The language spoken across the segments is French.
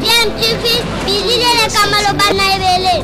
DMTV, bilile kamalo bana ebele.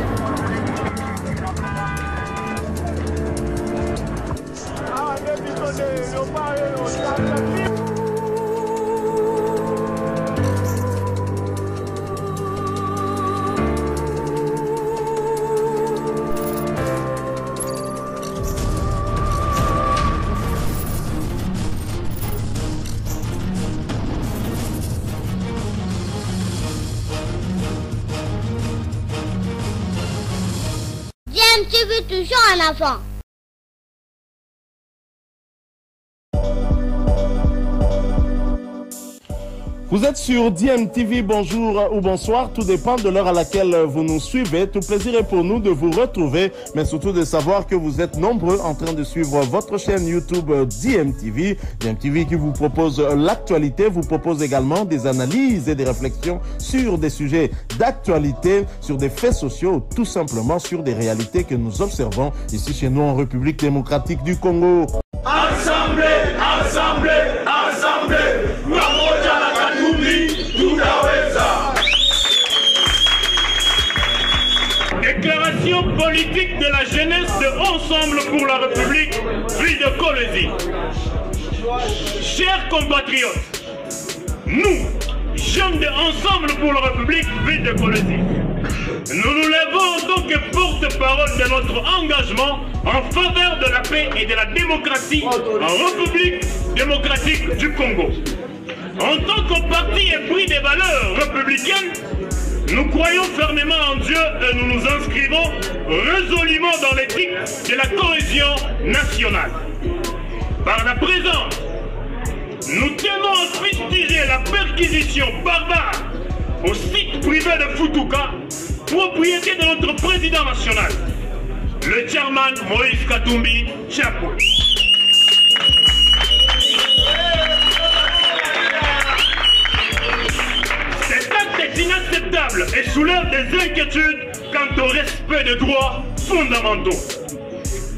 DMTV toujours en avant. Vous êtes sur DMTV, bonjour ou bonsoir, tout dépend de l'heure à laquelle vous nous suivez. Tout plaisir est pour nous de vous retrouver, mais surtout de savoir que vous êtes nombreux en train de suivre votre chaîne YouTube DMTV. DMTV qui vous propose l'actualité, vous propose également des analyses et des réflexions sur des sujets d'actualité, sur des faits sociaux, tout simplement sur des réalités que nous observons ici chez nous en République démocratique du Congo. Assemblée, assemblée, assemblée, déclaration politique de la jeunesse de Ensemble pour la République, ville de Kolwezi. Chers compatriotes, nous, jeunes de Ensemble pour la République, ville de Kolwezi, nous nous levons en tant que porte-parole de notre engagement en faveur de la paix et de la démocratie en République démocratique du Congo. En tant que parti épris des valeurs républicaines, nous croyons fermement en Dieu et nous nous inscrivons résolument dans l'éthique de la cohésion nationale. Par la présence, nous tenons à fustiger la perquisition barbare au site privé de Futuka, propriété de notre président national, le chairman Moïse Katumbi Chapwe. C'est inacceptable et soulève des inquiétudes quant au respect des droits fondamentaux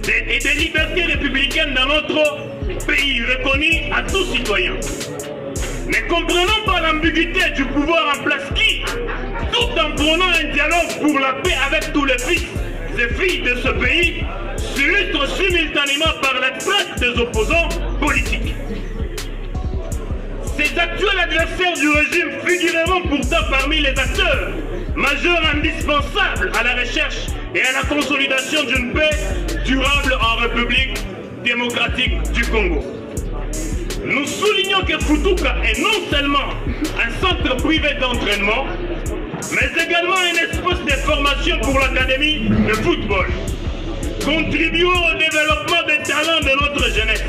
et des libertés républicaines dans notre pays reconnus à tous citoyens. Ne comprenons pas l'ambiguïté du pouvoir en place qui, tout en prônant un dialogue pour la paix avec tous les fils et filles de ce pays, s'illustre simultanément par la traite des opposants politiques. Ces actuels adversaires du régime figureront pourtant parmi les acteurs majeurs indispensables à la recherche et à la consolidation d'une paix durable en République démocratique du Congo. Nous soulignons que Futuka est non seulement un centre privé d'entraînement, mais également un espace de formation pour l'académie de football, contribuant au développement des talents de notre jeunesse.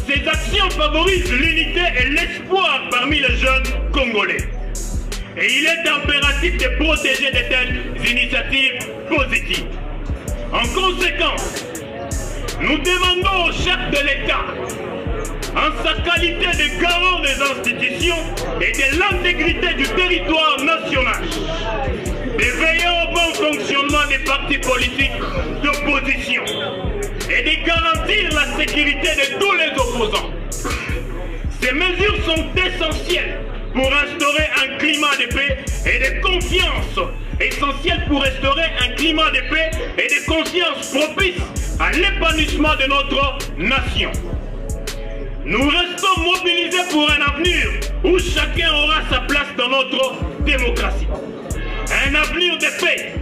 Ces actions favorisent l'unité et l'espoir parmi les jeunes Congolais. Et il est impératif de protéger de telles initiatives positives. En conséquence, nous demandons au chef de l'État, en sa qualité de garant des institutions et de l'intégrité du territoire national, de veiller au bon fonctionnement des partis politiques d'opposition et de garantir la sécurité de tous les opposants. Ces mesures sont essentielles pour instaurer un climat de paix et de confiance, essentiel pour restaurer un climat de paix et de confiance propice à l'épanouissement de notre nation. Nous restons mobilisés pour un avenir où chacun aura sa place dans notre démocratie. Un avenir de paix,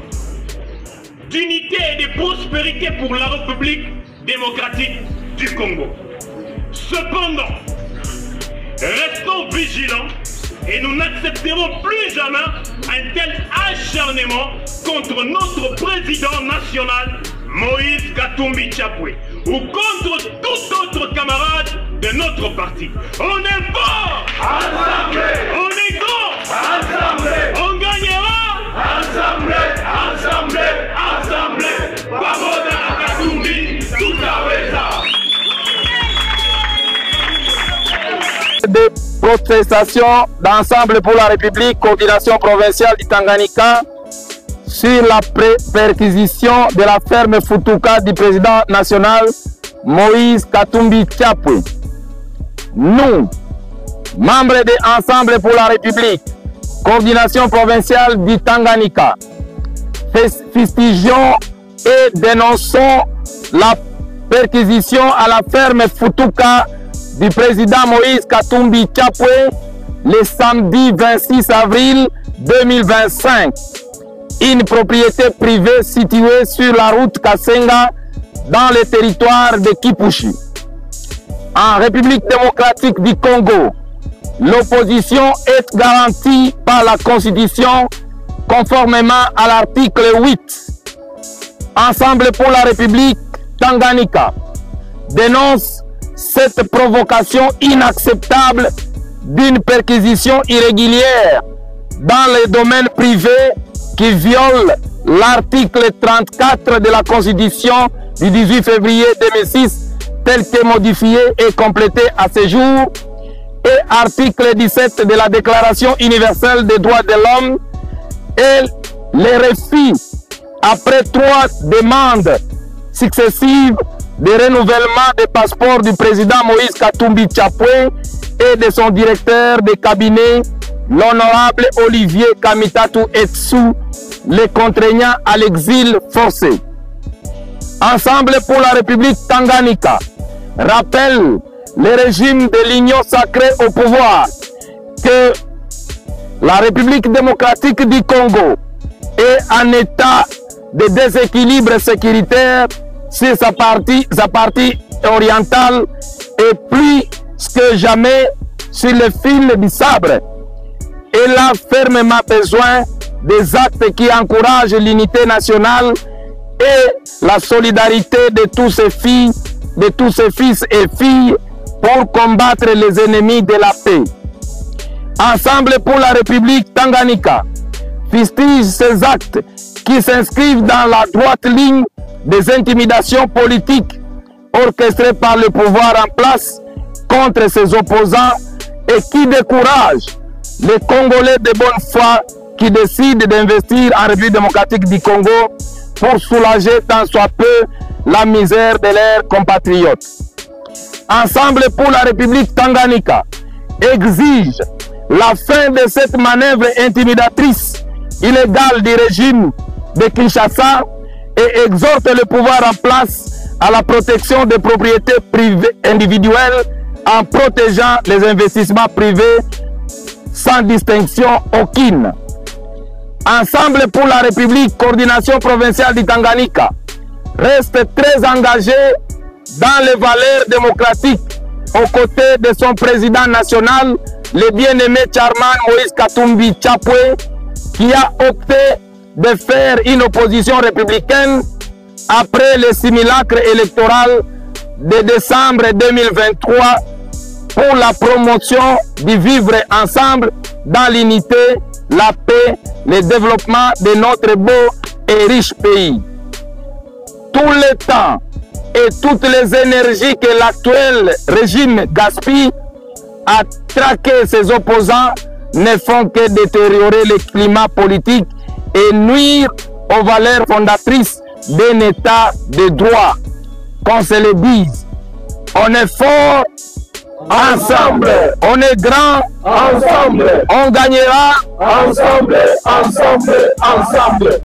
d'unité et de prospérité pour la République démocratique du Congo. Cependant, restons vigilants et nous n'accepterons plus jamais un tel acharnement contre notre président national Moïse Katumbi Chapwe ou contre tout autre camarade de notre parti. On est fort, on est grand, on gagnera, Des protestations d'Ensemble pour la République, coordination provinciale du Tanganyika, sur la perquisition de la ferme Futuka du président national Moïse Katumbi Chapwe. Nous, membres de Ensemble pour la République, coordination provinciale du Tanganyika, fustigeons et dénonçons la perquisition à la ferme Futuka du président Moïse Katumbi Chapwe le samedi 26 avril 2025. Une propriété privée située sur la route Kasenga dans le territoire de Kipushi. En République démocratique du Congo, l'opposition est garantie par la Constitution conformément à l'article 8. Ensemble pour la République Tanganyika dénonce cette provocation inacceptable d'une perquisition irrégulière dans les domaines privés qui viole l'article 34 de la Constitution du 18 février 2006 tel que modifié et complété à ce jour, et article 17 de la Déclaration universelle des droits de l'homme, et les refus après 3 demandes successives de renouvellement des passeports du président Moïse Katumbi Chapwe et de son directeur de cabinet, l'honorable Olivier Kamitatu Etsu, les contraignant à l'exil forcé. Ensemble pour la République Tanganyika rappelle le régime de l'Union sacrée au pouvoir que la République démocratique du Congo est en état de déséquilibre sécuritaire sur sa partie orientale et plus que jamais sur le fil du sabre. Elle a fermement besoin des actes qui encouragent l'unité nationale et la solidarité de tous ses filles, de tous ses fils et filles pour combattre les ennemis de la paix. Ensemble pour la République Tanganyika fustige ces actes qui s'inscrivent dans la droite ligne des intimidations politiques orchestrées par le pouvoir en place contre ses opposants et qui découragent les Congolais de bonne foi qui décident d'investir en République démocratique du Congo pour soulager tant soit peu la misère de leurs compatriotes. Ensemble pour la République Tanganyika exige la fin de cette manœuvre intimidatrice illégale du régime de Kinshasa et exhorte le pouvoir en place à la protection des propriétés privées individuelles en protégeant les investissements privés sans distinction aucune. Ensemble pour la République, coordination provinciale du Tanganyika reste très engagé dans les valeurs démocratiques aux côtés de son président national, le bien-aimé Chairman Moïse Katumbi Chapwe, qui a opté de faire une opposition républicaine après le simulacre électoral de décembre 2023 pour la promotion du vivre ensemble dans l'unité, la paix, le développement de notre beau et riche pays. Tout le temps et toutes les énergies que l'actuel régime gaspille à traquer ses opposants ne font que détériorer le climat politique et nuire aux valeurs fondatrices d'un État de droit. Qu'on se le dise, on est fort ensemble, on est grand ensemble, on gagnera ensemble, ensemble, ensemble.